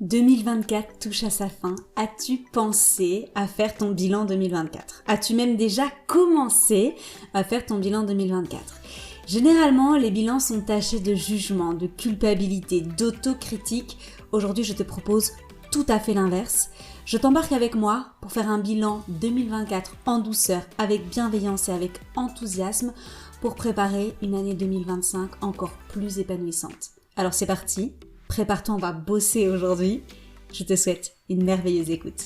2024 touche à sa fin. As-tu pensé à faire ton bilan 2024 ? As-tu même déjà commencé à faire ton bilan 2024 ? Généralement, les bilans sont tachés de jugement, de culpabilité, d'autocritique. Aujourd'hui, je te propose tout à fait l'inverse. Je t'embarque avec moi pour faire un bilan 2024 en douceur, avec bienveillance et avec enthousiasme pour préparer une année 2025 encore plus épanouissante. Alors c'est parti, prépare-toi, on va bosser aujourd'hui. Je te souhaite une merveilleuse écoute.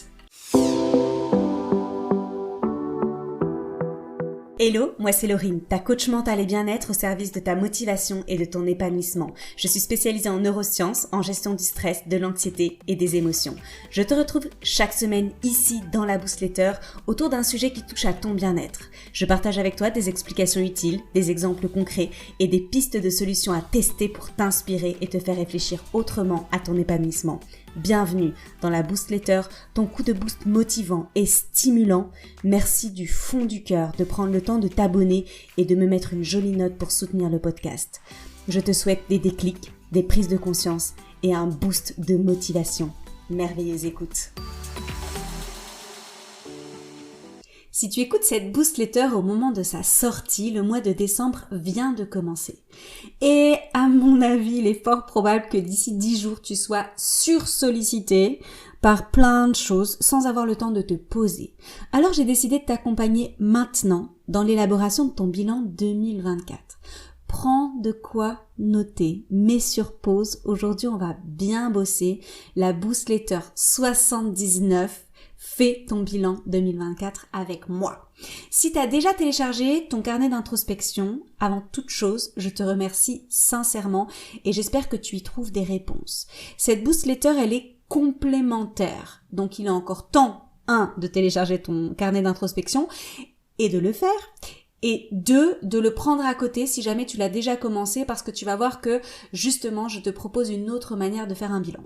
Hello, moi c'est Laurine, ta coach mentale et bien-être au service de ta motivation et de ton épanouissement. Je suis spécialisée en neurosciences, en gestion du stress, de l'anxiété et des émotions. Je te retrouve chaque semaine ici dans la Boostletter autour d'un sujet qui touche à ton bien-être. Je partage avec toi des explications utiles, des exemples concrets et des pistes de solutions à tester pour t'inspirer et te faire réfléchir autrement à ton épanouissement. Bienvenue dans la Boostletter, ton coup de boost motivant et stimulant. Merci du fond du cœur de prendre le temps de t'abonner et de me mettre une jolie note pour soutenir le podcast. Je te souhaite des déclics, des prises de conscience et un boost de motivation. Merveilleuse écoute. Si tu écoutes cette Boostletter au moment de sa sortie, le mois de décembre vient de commencer. Et à mon avis, il est fort probable que d'ici 10 jours, tu sois sursollicité par plein de choses sans avoir le temps de te poser. Alors j'ai décidé de t'accompagner maintenant dans l'élaboration de ton bilan 2024. Prends de quoi noter, mets sur pause. Aujourd'hui, on va bien bosser. La Boostletter 79. Fais ton bilan 2024 avec moi. Si tu as déjà téléchargé ton carnet d'introspection, avant toute chose, je te remercie sincèrement et j'espère que tu y trouves des réponses. Cette Boostletter, elle est complémentaire. Donc il est encore temps, 1, de télécharger ton carnet d'introspection et de le faire. Et 2, de le prendre à côté si jamais tu l'as déjà commencé parce que tu vas voir que justement, je te propose une autre manière de faire un bilan.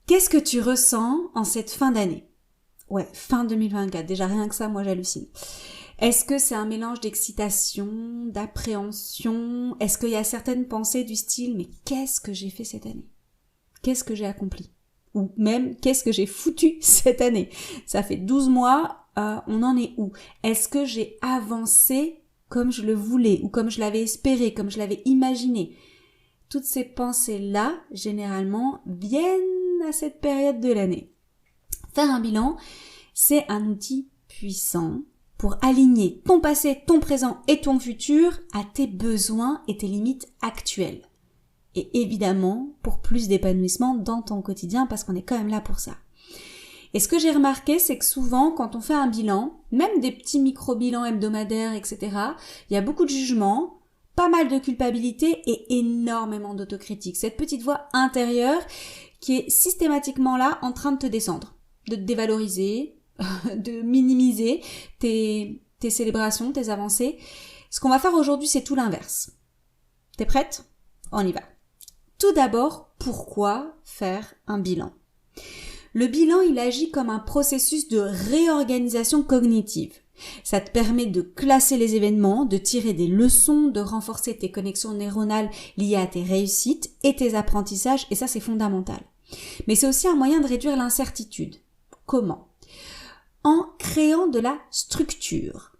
Qu'est-ce que tu ressens en cette fin d'année ? Ouais, fin 2024, déjà rien que ça, moi j'hallucine. Est-ce que c'est un mélange d'excitation, d'appréhension ? Est-ce qu'il y a certaines pensées du style « mais qu'est-ce que j'ai fait cette année ? Qu'est-ce que j'ai accompli ? » Ou même « qu'est-ce que j'ai foutu cette année ?» Ça fait 12 mois, on en est où ? Est-ce que j'ai avancé comme je le voulais ou comme je l'avais espéré, comme je l'avais imaginé ? Toutes ces pensées-là, généralement, viennent à cette période de l'année. Faire un bilan, c'est un outil puissant pour aligner ton passé, ton présent et ton futur à tes besoins et tes limites actuelles. Et évidemment, pour plus d'épanouissement dans ton quotidien, parce qu'on est quand même là pour ça. Et ce que j'ai remarqué, c'est que souvent, quand on fait un bilan, même des petits micro-bilans hebdomadaires, etc., il y a beaucoup de jugements, pas mal de culpabilité et énormément d'autocritique. Cette petite voix intérieure qui est systématiquement là en train de te descendre, de te dévaloriser, de minimiser tes célébrations, tes avancées. Ce qu'on va faire aujourd'hui, c'est tout l'inverse. T'es prête ? On y va. Tout d'abord, pourquoi faire un bilan ? Le bilan, il agit comme un processus de réorganisation cognitive. Ça te permet de classer les événements, de tirer des leçons, de renforcer tes connexions neuronales liées à tes réussites et tes apprentissages, et ça c'est fondamental. Mais c'est aussi un moyen de réduire l'incertitude. Comment ? En créant de la structure,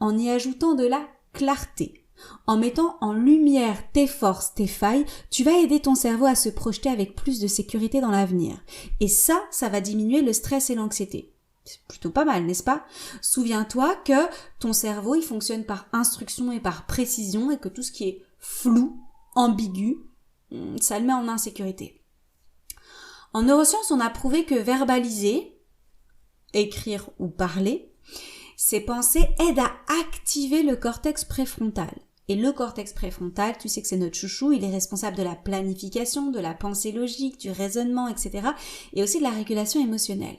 en y ajoutant de la clarté, en mettant en lumière tes forces, tes failles, tu vas aider ton cerveau à se projeter avec plus de sécurité dans l'avenir. Et ça va diminuer le stress et l'anxiété. C'est plutôt pas mal, n'est-ce pas ? Souviens-toi que ton cerveau, il fonctionne par instruction et par précision et que tout ce qui est flou, ambigu, ça le met en insécurité. En neurosciences, on a prouvé que verbaliser, écrire ou parler, ces pensées aident à activer le cortex préfrontal. Et le cortex préfrontal, tu sais que c'est notre chouchou, il est responsable de la planification, de la pensée logique, du raisonnement, etc. et aussi de la régulation émotionnelle.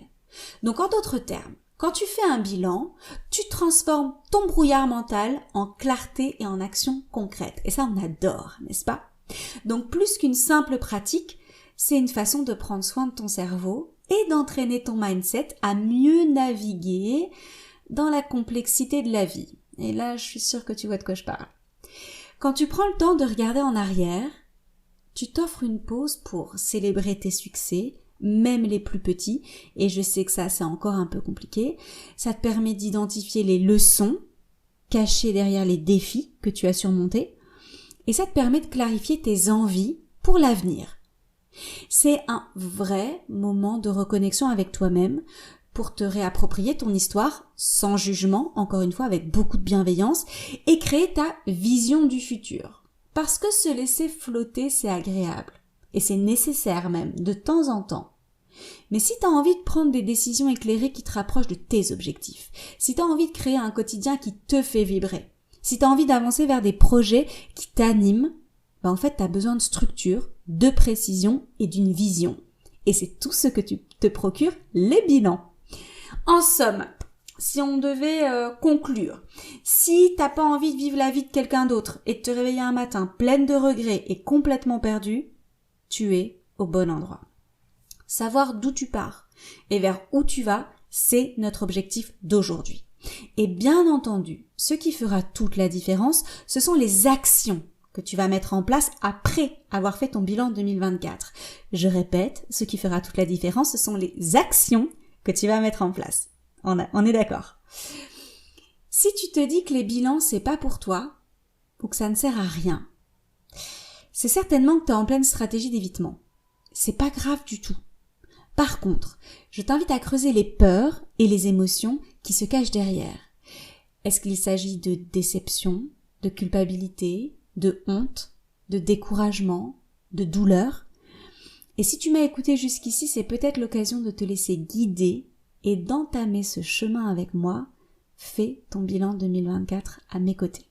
Donc en d'autres termes, quand tu fais un bilan, tu transformes ton brouillard mental en clarté et en action concrète. Et ça, on adore, n'est-ce pas ? Donc plus qu'une simple pratique, c'est une façon de prendre soin de ton cerveau et d'entraîner ton mindset à mieux naviguer dans la complexité de la vie. Et là, je suis sûre que tu vois de quoi je parle. Quand tu prends le temps de regarder en arrière, tu t'offres une pause pour célébrer tes succès, même les plus petits, et je sais que ça c'est encore un peu compliqué. Ça te permet d'identifier les leçons cachées derrière les défis que tu as surmontés, et ça te permet de clarifier tes envies pour l'avenir. C'est un vrai moment de reconnexion avec toi-même pour te réapproprier ton histoire sans jugement, encore une fois avec beaucoup de bienveillance, et créer ta vision du futur. Parce que se laisser flotter, c'est agréable. Et c'est nécessaire même, de temps en temps. Mais si tu as envie de prendre des décisions éclairées qui te rapprochent de tes objectifs, si tu as envie de créer un quotidien qui te fait vibrer, si tu as envie d'avancer vers des projets qui t'animent, en fait, tu as besoin de structure, de précision et d'une vision. Et c'est tout ce que tu te procures les bilans. En somme, si on devait conclure, si t'as pas envie de vivre la vie de quelqu'un d'autre et de te réveiller un matin pleine de regrets et complètement perdue, tu es au bon endroit. Savoir d'où tu pars et vers où tu vas, c'est notre objectif d'aujourd'hui. Et bien entendu, ce qui fera toute la différence, ce sont les actions que tu vas mettre en place après avoir fait ton bilan 2024. Je répète, ce qui fera toute la différence, ce sont les actions que tu vas mettre en place. On est d'accord. Si tu te dis que les bilans, c'est pas pour toi, ou que ça ne sert à rien, c'est certainement que tu es en pleine stratégie d'évitement. C'est pas grave du tout. Par contre, je t'invite à creuser les peurs et les émotions qui se cachent derrière. Est-ce qu'il s'agit de déception, de culpabilité, de honte, de découragement, de douleur? Et si tu m'as écouté jusqu'ici, c'est peut-être l'occasion de te laisser guider et d'entamer ce chemin avec moi. Fais ton bilan 2024 à mes côtés.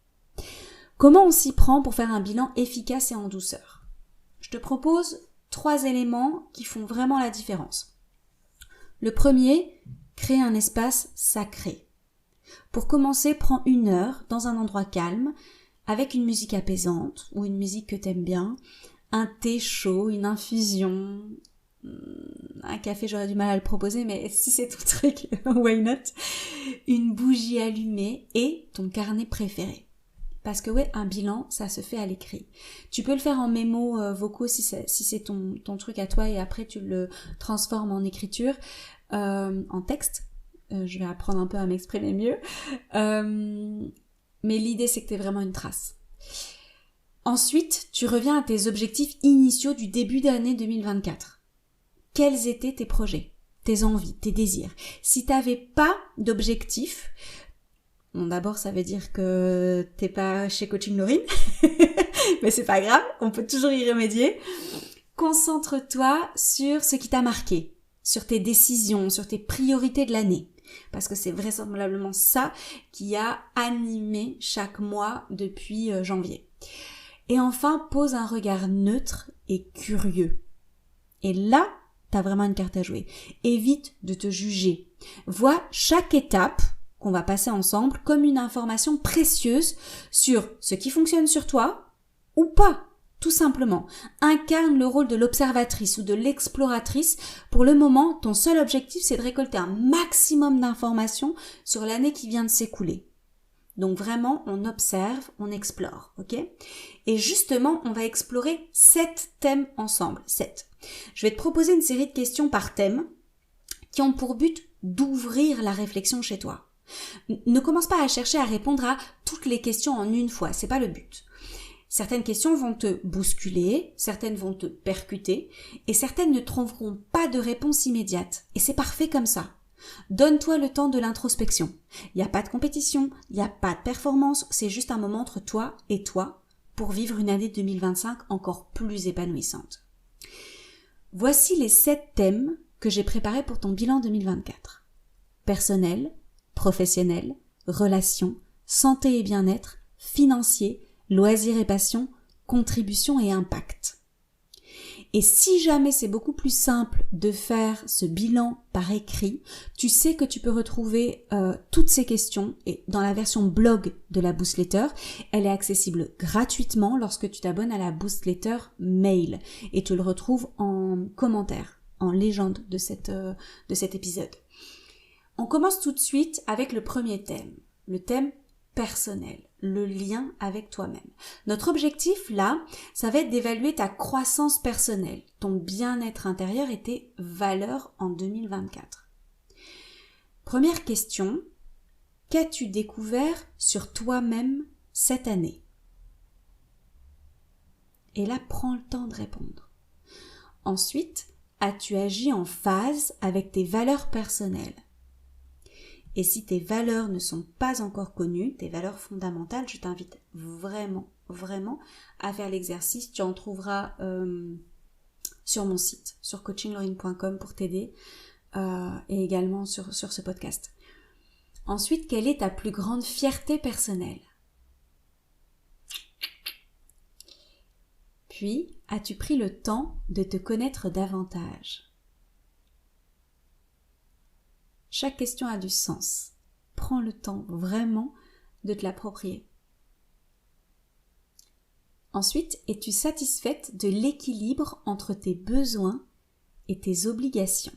Comment on s'y prend pour faire un bilan efficace et en douceur? Je te propose 3 éléments qui font vraiment la différence. Le premier, créer un espace sacré. Pour commencer, prends 1 heure dans un endroit calme, avec une musique apaisante ou une musique que t'aimes bien, un thé chaud, une infusion, un café j'aurais du mal à le proposer, mais si c'est ton truc, why not? Une bougie allumée et ton carnet préféré. Parce que ouais, un bilan, ça se fait à l'écrit. Tu peux le faire en mémo vocaux si c'est ton truc à toi et après tu le transformes en écriture, en texte. Je vais apprendre un peu à m'exprimer mieux. Mais l'idée, c'est que tu aies vraiment une trace. Ensuite, tu reviens à tes objectifs initiaux du début d'année 2024. Quels étaient tes projets, tes envies, tes désirs? Si tu n'avais pas d'objectif, bon, d'abord, ça veut dire que t'es pas chez Coaching Laurine, mais c'est pas grave, on peut toujours y remédier. Concentre-toi sur ce qui t'a marqué, sur tes décisions, sur tes priorités de l'année. Parce que c'est vraisemblablement ça qui a animé chaque mois depuis janvier. Et enfin, pose un regard neutre et curieux. Et là, t'as vraiment une carte à jouer. Évite de te juger. Vois chaque étape qu'on va passer ensemble comme une information précieuse sur ce qui fonctionne sur toi ou pas. Tout simplement, incarne le rôle de l'observatrice ou de l'exploratrice. Pour le moment, ton seul objectif, c'est de récolter un maximum d'informations sur l'année qui vient de s'écouler. Donc vraiment, on observe, on explore, ok? Et justement, on va explorer 7 thèmes ensemble. 7. Je vais te proposer une série de questions par thème qui ont pour but d'ouvrir la réflexion chez toi. Ne commence pas à chercher à répondre à toutes les questions en une fois, c'est pas le but. Certaines questions vont te bousculer, certaines vont te percuter, et certaines ne trouveront pas de réponse immédiate. Et c'est parfait comme ça. Donne-toi le temps de l'introspection. Il n'y a pas de compétition, il n'y a pas de performance, c'est juste un moment entre toi et toi pour vivre une année 2025 encore plus épanouissante. Voici les 7 thèmes que j'ai préparés pour ton bilan 2024. Personnel, professionnel, relations, santé et bien-être, financier, loisirs et passion, contribution et impact. Et si jamais c'est beaucoup plus simple de faire ce bilan par écrit, tu sais que tu peux retrouver toutes ces questions et dans la version blog de la Boost Letter. Elle est accessible gratuitement lorsque tu t'abonnes à la Boost Letter mail et tu le retrouves en commentaire, en légende de cet épisode. On commence tout de suite avec le premier thème, le thème personnel, le lien avec toi-même. Notre objectif là, ça va être d'évaluer ta croissance personnelle, ton bien-être intérieur et tes valeurs en 2024. Première question, qu'as-tu découvert sur toi-même cette année? Et là, prends le temps de répondre. Ensuite, as-tu agi en phase avec tes valeurs personnelles? Et si tes valeurs ne sont pas encore connues, tes valeurs fondamentales, je t'invite vraiment à faire l'exercice. Tu en trouveras sur mon site, sur coachinglorine.com pour t'aider et également sur ce podcast. Ensuite, quelle est ta plus grande fierté personnelle? Puis, as-tu pris le temps de te connaître davantage? Chaque question a du sens. Prends le temps vraiment de te l'approprier. Ensuite, es-tu satisfaite de l'équilibre entre tes besoins et tes obligations?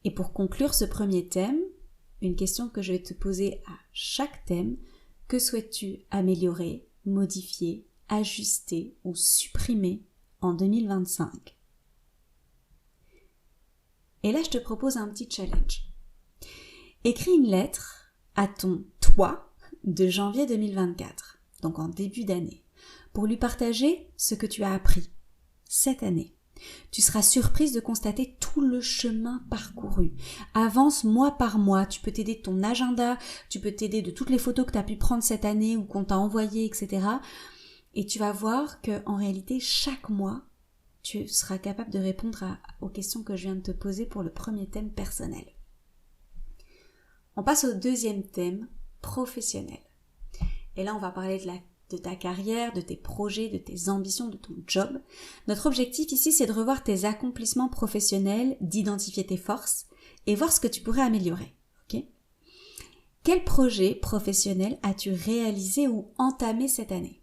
Et pour conclure ce premier thème, une question que je vais te poser à chaque thème, que souhaites-tu améliorer, modifier, ajuster ou supprimer en 2025? Et là, je te propose un petit challenge. Écris une lettre à ton toi de janvier 2024, donc en début d'année, pour lui partager ce que tu as appris cette année. Tu seras surprise de constater tout le chemin parcouru. Avance mois par mois, tu peux t'aider de ton agenda, tu peux t'aider de toutes les photos que tu as pu prendre cette année ou qu'on t'a envoyées, etc. Et tu vas voir qu'en réalité, chaque mois, tu seras capable de répondre aux questions que je viens de te poser pour le premier thème personnel. On passe au deuxième thème, professionnel. Et là, on va parler de ta carrière, de tes projets, de tes ambitions, de ton job. Notre objectif ici, c'est de revoir tes accomplissements professionnels, d'identifier tes forces et voir ce que tu pourrais améliorer. Okay? Quel projet professionnel as-tu réalisé ou entamé cette année?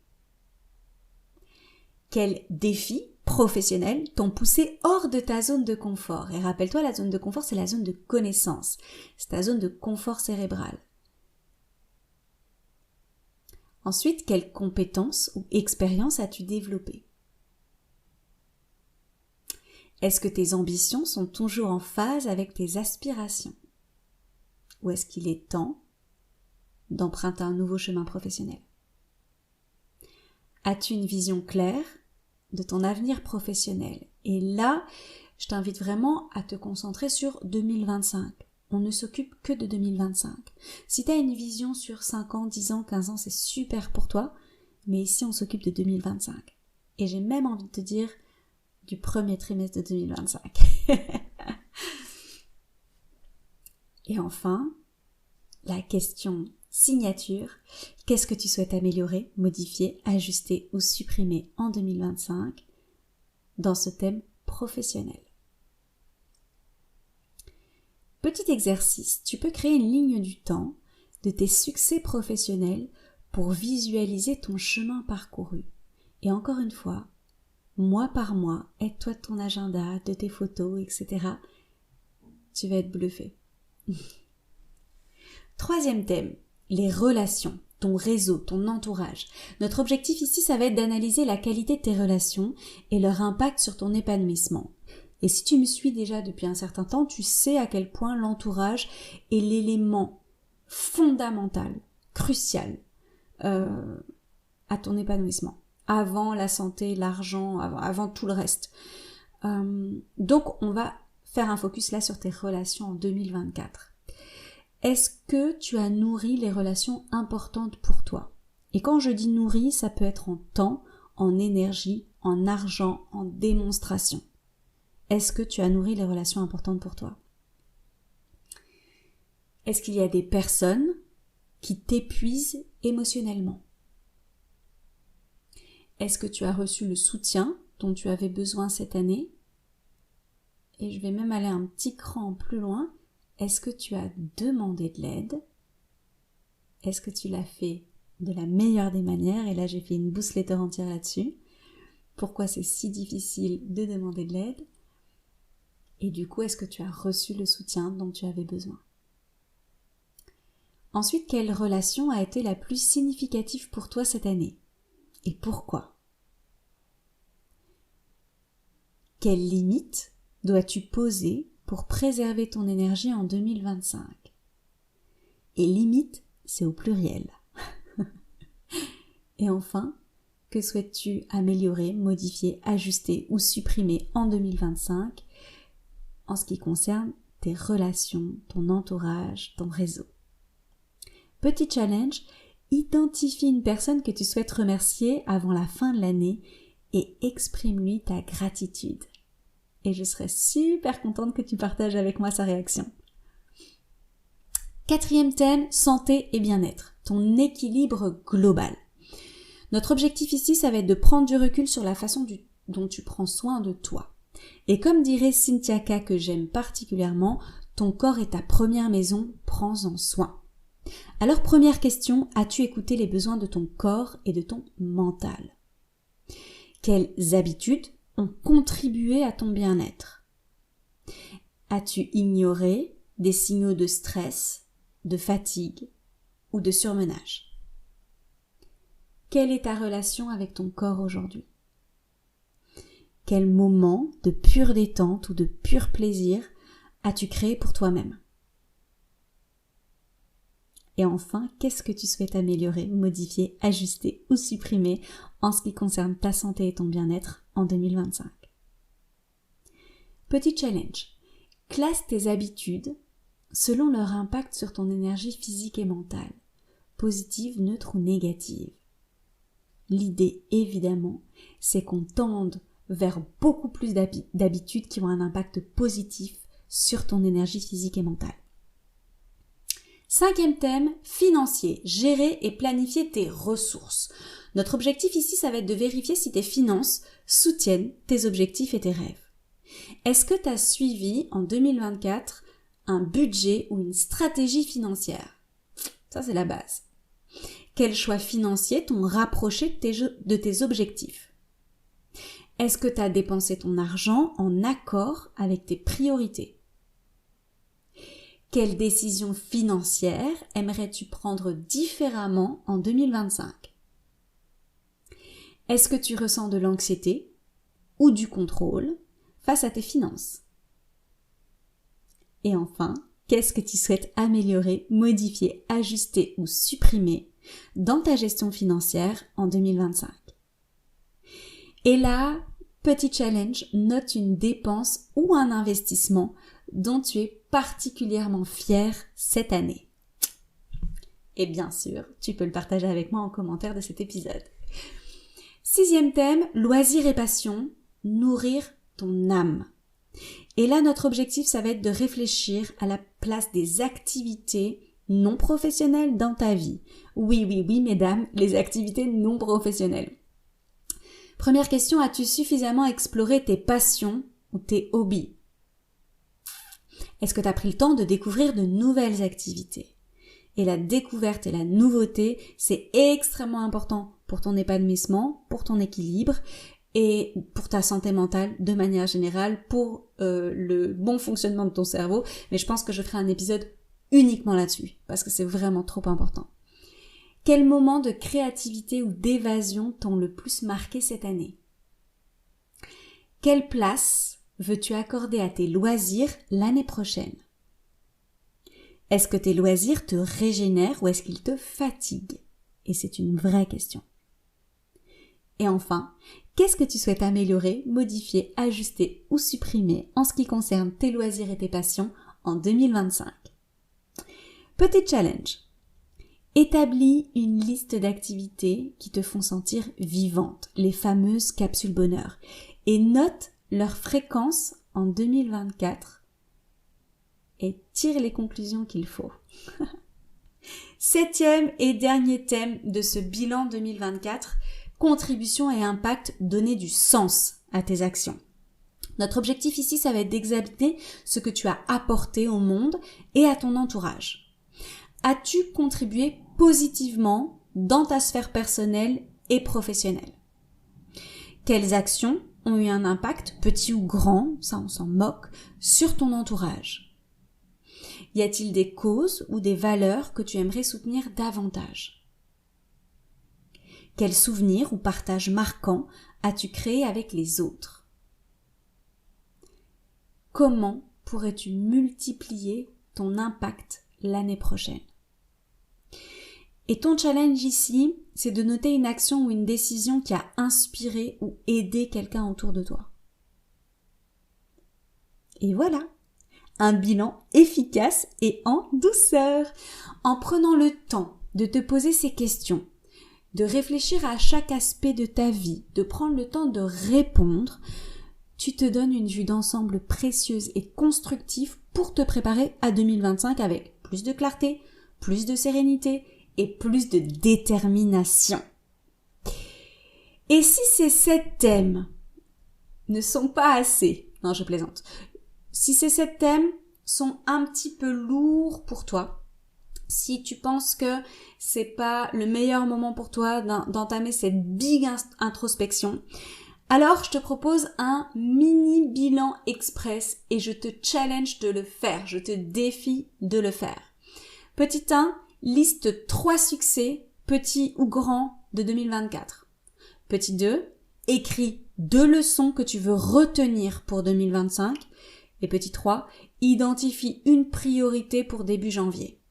Quels défis professionnels t'ont poussé hors de ta zone de confort? Et rappelle-toi, la zone de confort, c'est la zone de connaissance. C'est ta zone de confort cérébral. Ensuite, quelles compétences ou expériences as-tu développées? Est-ce que tes ambitions sont toujours en phase avec tes aspirations? Ou est-ce qu'il est temps d'emprunter un nouveau chemin professionnel? As-tu une vision claire de ton avenir professionnel? Et là, je t'invite vraiment à te concentrer sur 2025. On ne s'occupe que de 2025. Si tu as une vision sur 5 ans, 10 ans, 15 ans, c'est super pour toi. Mais ici, on s'occupe de 2025. Et j'ai même envie de te dire du premier trimestre de 2025. Et enfin, la question signature. Qu'est-ce que tu souhaites améliorer, modifier, ajuster ou supprimer en 2025 dans ce thème professionnel? Petit exercice, tu peux créer une ligne du temps de tes succès professionnels pour visualiser ton chemin parcouru. Et encore une fois, mois par mois, aide-toi de ton agenda, de tes photos, etc. Tu vas être bluffé. Troisième thème, les relations, ton réseau, ton entourage. Notre objectif ici, ça va être d'analyser la qualité de tes relations et leur impact sur ton épanouissement. Et si tu me suis déjà depuis un certain temps, tu sais à quel point l'entourage est l'élément fondamental, crucial à ton épanouissement. Avant la santé, l'argent, avant tout le reste. Donc, on va faire un focus là sur tes relations en 2024. Est-ce que tu as nourri les relations importantes pour toi? Et quand je dis nourri, ça peut être en temps, en énergie, en argent, en démonstration. Est-ce que tu as nourri les relations importantes pour toi? Est-ce qu'il y a des personnes qui t'épuisent émotionnellement? Est-ce que tu as reçu le soutien dont tu avais besoin cette année? Et je vais même aller un petit cran plus loin. Est-ce que tu as demandé de l'aide? Est-ce que tu l'as fait de la meilleure des manières? Et là, j'ai fait une boostletter entière là-dessus. Pourquoi c'est si difficile de demander de l'aide? Et du coup, est-ce que tu as reçu le soutien dont tu avais besoin? Ensuite, quelle relation a été la plus significative pour toi cette année? Et pourquoi? Quelles limites dois-tu poser pour préserver ton énergie en 2025? Et limite, c'est au pluriel. Et enfin, que souhaites-tu améliorer, modifier, ajuster ou supprimer en 2025 en ce qui concerne tes relations, ton entourage, ton réseau? Petit challenge, identifie une personne que tu souhaites remercier avant la fin de l'année et exprime-lui ta gratitude. Et je serais super contente que tu partages avec moi sa réaction. 4e thème, santé et bien-être, ton équilibre global. Notre objectif ici, ça va être de prendre du recul sur la façon dont tu prends soin de toi. Et comme dirait Cynthia K, que j'aime particulièrement, ton corps est ta première maison, prends-en soin. Alors première question, as-tu écouté les besoins de ton corps et de ton mental? Quelles habitudes ont contribué à ton bien-être? As-tu ignoré des signaux de stress, de fatigue ou de surmenage? Quelle est ta relation avec ton corps aujourd'hui? Quel moment de pure détente ou de pur plaisir as-tu créé pour toi-même? Et enfin, qu'est-ce que tu souhaites améliorer, modifier, ajuster ou supprimer en ce qui concerne ta santé et ton bien-être en 2025? Petit challenge. Classe tes habitudes selon leur impact sur ton énergie physique et mentale, positive, neutre ou négative. L'idée, évidemment, c'est qu'on tende vers beaucoup plus d'habitudes qui ont un impact positif sur ton énergie physique et mentale. 5e thème, financier, gérer et planifier tes ressources. Notre objectif ici, ça va être de vérifier si tes finances soutiennent tes objectifs et tes rêves. Est-ce que tu as suivi en 2024 un budget ou une stratégie financière? Ça, c'est la base. Quels choix financiers t'ont rapproché de tes objectifs? Est-ce que tu as dépensé ton argent en accord avec tes priorités? Quelles décisions financières aimerais-tu prendre différemment en 2025? Est-ce que tu ressens de l'anxiété ou du contrôle face à tes finances? Et enfin, qu'est-ce que tu souhaites améliorer, modifier, ajuster ou supprimer dans ta gestion financière en 2025? Et là, petit challenge, note une dépense ou un investissement dont tu es particulièrement fier cette année. Et bien sûr, tu peux le partager avec moi en commentaire de cet épisode. 6e thème, loisirs et passion, nourrir ton âme. Et là, notre objectif, ça va être de réfléchir à la place des activités non professionnelles dans ta vie. Oui, mesdames, les activités non professionnelles. Première question, as-tu suffisamment exploré tes passions ou tes hobbies? Est-ce que tu as pris le temps de découvrir de nouvelles activités? Et la découverte et la nouveauté, c'est extrêmement important pour ton épanouissement, pour ton équilibre et pour ta santé mentale de manière générale, pour le bon fonctionnement de ton cerveau. Mais je pense que je ferai un épisode uniquement là-dessus parce que c'est vraiment trop important. Quels moments de créativité ou d'évasion t'ont le plus marqué cette année? Quelle place veux-tu accorder à tes loisirs l'année prochaine? Est-ce que tes loisirs te régénèrent ou est-ce qu'ils te fatiguent? Et c'est une vraie question. Et enfin, qu'est-ce que tu souhaites améliorer, modifier, ajuster ou supprimer en ce qui concerne tes loisirs et tes passions en 2025? Petit challenge. Établis une liste d'activités qui te font sentir vivante, les fameuses capsules bonheur, et note leur fréquence en 2024 et tire les conclusions qu'il faut. 7e et dernier thème de ce bilan 2024, contribution et impact, donner du sens à tes actions. Notre objectif ici, ça va être d'examiner ce que tu as apporté au monde et à ton entourage. As-tu contribué positivement dans ta sphère personnelle et professionnelle? Quelles actions ont eu un impact, petit ou grand, ça on s'en moque, sur ton entourage? Y a-t-il des causes ou des valeurs que tu aimerais soutenir davantage? Quels souvenirs ou partages marquants as-tu créé avec les autres? Comment pourrais-tu multiplier ton impact l'année prochaine? Et ton challenge ici, c'est de noter une action ou une décision qui a inspiré ou aidé quelqu'un autour de toi. Et voilà, un bilan efficace et en douceur. En prenant le temps de te poser ces questions, de réfléchir à chaque aspect de ta vie, de prendre le temps de répondre, tu te donnes une vue d'ensemble précieuse et constructive pour te préparer à 2025 avec plus de clarté, plus de sérénité et plus de détermination. Et si ces 7 thèmes ne sont pas assez, non je plaisante, si ces 7 thèmes sont un petit peu lourds pour toi, si tu penses que c'est pas le meilleur moment pour toi d'entamer cette big introspection, alors je te propose un mini bilan express et je te challenge de le faire, je te défie de le faire. Petit 1, liste 3 succès, petits ou grands, de 2024. Petit 2, écris 2 leçons que tu veux retenir pour 2025. Et petit 3, identifie une priorité pour début janvier.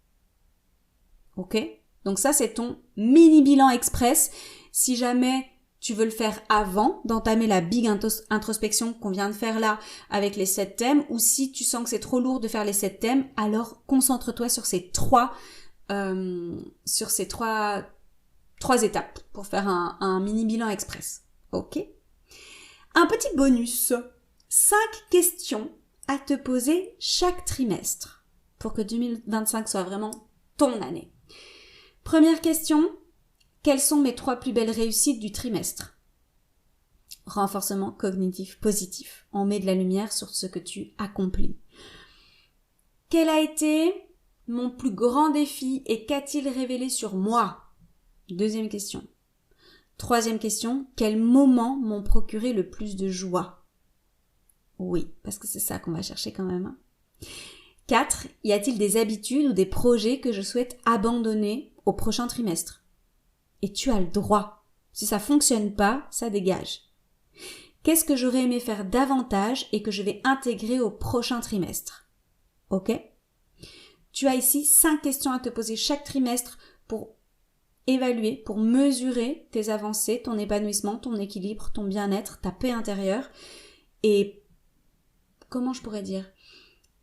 Ok? Donc ça, c'est ton mini bilan express. Si jamais tu veux le faire avant d'entamer la big introspection qu'on vient de faire là avec les 7 thèmes, ou si tu sens que c'est trop lourd de faire les 7 thèmes, alors concentre-toi sur ces trois étapes pour faire un mini bilan express. Ok? Un petit bonus. 5 questions à te poser chaque trimestre pour que 2025 soit vraiment ton année. Première question, quelles sont mes 3 plus belles réussites du trimestre? Renforcement cognitif positif. On met de la lumière sur ce que tu accomplis. Quel a été mon plus grand défi et qu'a-t-il révélé sur moi? Deuxième question. Troisième question, quels moments m'ont procuré le plus de joie? Oui, parce que c'est ça qu'on va chercher quand même. 4. Y a-t-il des habitudes ou des projets que je souhaite abandonner au prochain trimestre? Et tu as le droit. Si ça fonctionne pas, ça dégage. Qu'est-ce que j'aurais aimé faire davantage et que je vais intégrer au prochain trimestre? Ok? Tu as ici 5 questions à te poser chaque trimestre pour évaluer, pour mesurer tes avancées, ton épanouissement, ton équilibre, ton bien-être, ta paix intérieure et comment je pourrais dire,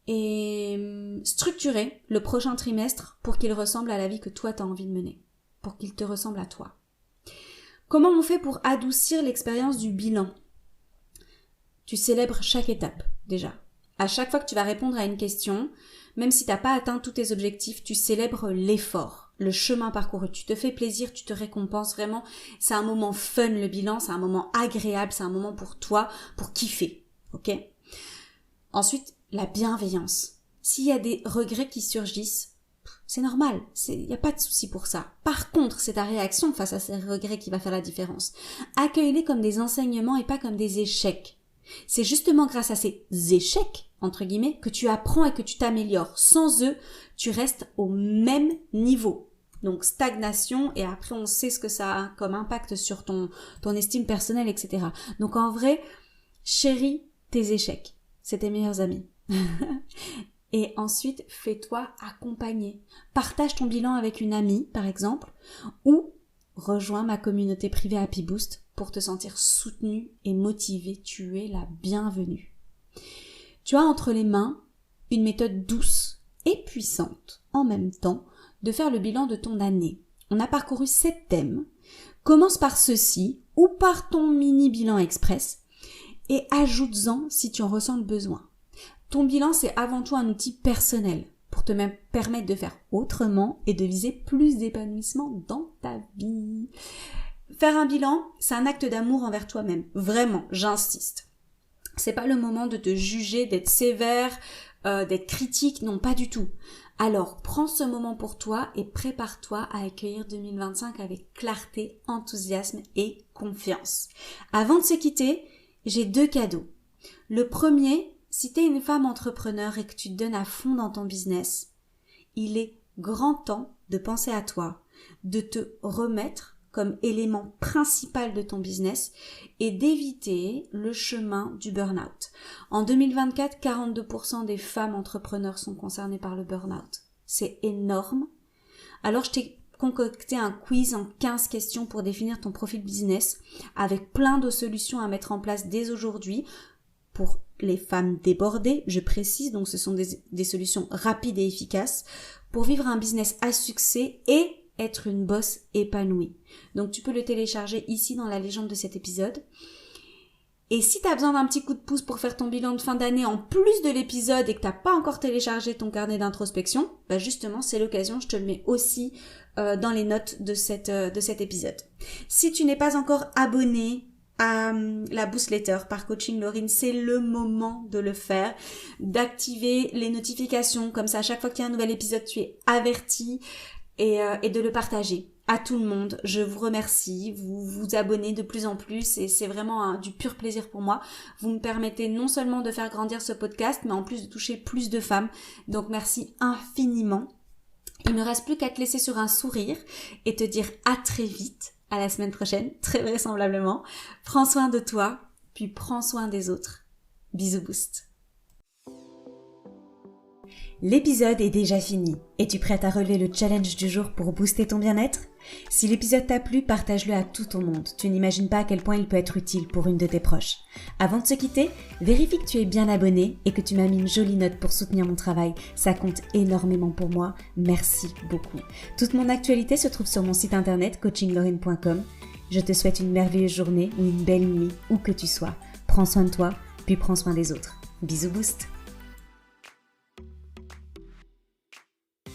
et structurer le prochain trimestre pour qu'il ressemble à la vie que toi tu as envie de mener, pour qu'il te ressemble à toi. Comment on fait pour adoucir l'expérience du bilan? Tu célèbres chaque étape, déjà. À chaque fois que tu vas répondre à une question, même si tu n'as pas atteint tous tes objectifs, tu célèbres l'effort, le chemin parcouru. Tu te fais plaisir, tu te récompenses vraiment. C'est un moment fun, le bilan, c'est un moment agréable, c'est un moment pour toi, pour kiffer. Ok? Ensuite, la bienveillance. S'il y a des regrets qui surgissent, c'est normal, il n'y a pas de souci pour ça. Par contre, c'est ta réaction face à ces regrets qui va faire la différence. Accueille-les comme des enseignements et pas comme des échecs. C'est justement grâce à ces échecs, entre guillemets, que tu apprends et que tu t'améliores. Sans eux, tu restes au même niveau. Donc stagnation, et après on sait ce que ça a comme impact sur ton estime personnelle, etc. Donc en vrai, chéris tes échecs. C'est tes meilleurs amis. Et ensuite, fais-toi accompagner. Partage ton bilan avec une amie, par exemple, ou rejoins ma communauté privée Happy Boost pour te sentir soutenu et motivé. Tu es la bienvenue. Tu as entre les mains une méthode douce et puissante en même temps de faire le bilan de ton année. On a parcouru 7 thèmes. Commence par ceci ou par ton mini bilan express et ajoute-en si tu en ressens le besoin. Ton bilan, c'est avant tout un outil personnel pour te même permettre de faire autrement et de viser plus d'épanouissement dans ta vie. Faire un bilan, c'est un acte d'amour envers toi-même. Vraiment, j'insiste. C'est pas le moment de te juger, d'être sévère, d'être critique, non, pas du tout. Alors, prends ce moment pour toi et prépare-toi à accueillir 2025 avec clarté, enthousiasme et confiance. Avant de se quitter, j'ai 2 cadeaux. Le premier, Si tu es une femme entrepreneur et que tu te donnes à fond dans ton business, il est grand temps de penser à toi, de te remettre comme élément principal de ton business et d'éviter le chemin du burn-out. En 2024, 42% des femmes entrepreneurs sont concernées par le burn-out. C'est énorme. Alors je t'ai concocté un quiz en 15 questions pour définir ton profil business avec plein de solutions à mettre en place dès aujourd'hui pour les femmes débordées, je précise, donc ce sont des solutions rapides et efficaces pour vivre un business à succès et être une boss épanouie. Donc tu peux le télécharger ici dans la légende de cet épisode. Et si tu as besoin d'un petit coup de pouce pour faire ton bilan de fin d'année en plus de l'épisode et que tu n'as pas encore téléchargé ton carnet d'introspection, bah justement c'est l'occasion, je te le mets aussi dans les notes de cet épisode. Si tu n'es pas encore abonné à la Boostletter par Coaching Laurine, c'est le moment de le faire, d'activer les notifications, comme ça à chaque fois qu'il y a un nouvel épisode tu es averti et de le partager à tout le monde. Je vous remercie, vous vous abonnez de plus en plus et c'est vraiment du pur plaisir pour moi. Vous me permettez non seulement de faire grandir ce podcast, mais en plus de toucher plus de femmes, donc merci infiniment. Il ne me reste plus qu'à te laisser sur un sourire et te dire à très vite. À la semaine prochaine, très vraisemblablement. Prends soin de toi, puis prends soin des autres. Bisous Boost. L'épisode est déjà fini. Es-tu prête à relever le challenge du jour pour booster ton bien-être ? Si l'épisode t'a plu, partage-le à tout ton monde. Tu n'imagines pas à quel point il peut être utile pour une de tes proches. Avant de se quitter, vérifie que tu es bien abonné et que tu m'as mis une jolie note pour soutenir mon travail. Ça compte énormément pour moi. Merci beaucoup. Toute mon actualité se trouve sur mon site internet coachinglaurin.com. Je te souhaite une merveilleuse journée ou une belle nuit, où que tu sois. Prends soin de toi, puis prends soin des autres. Bisous Boost.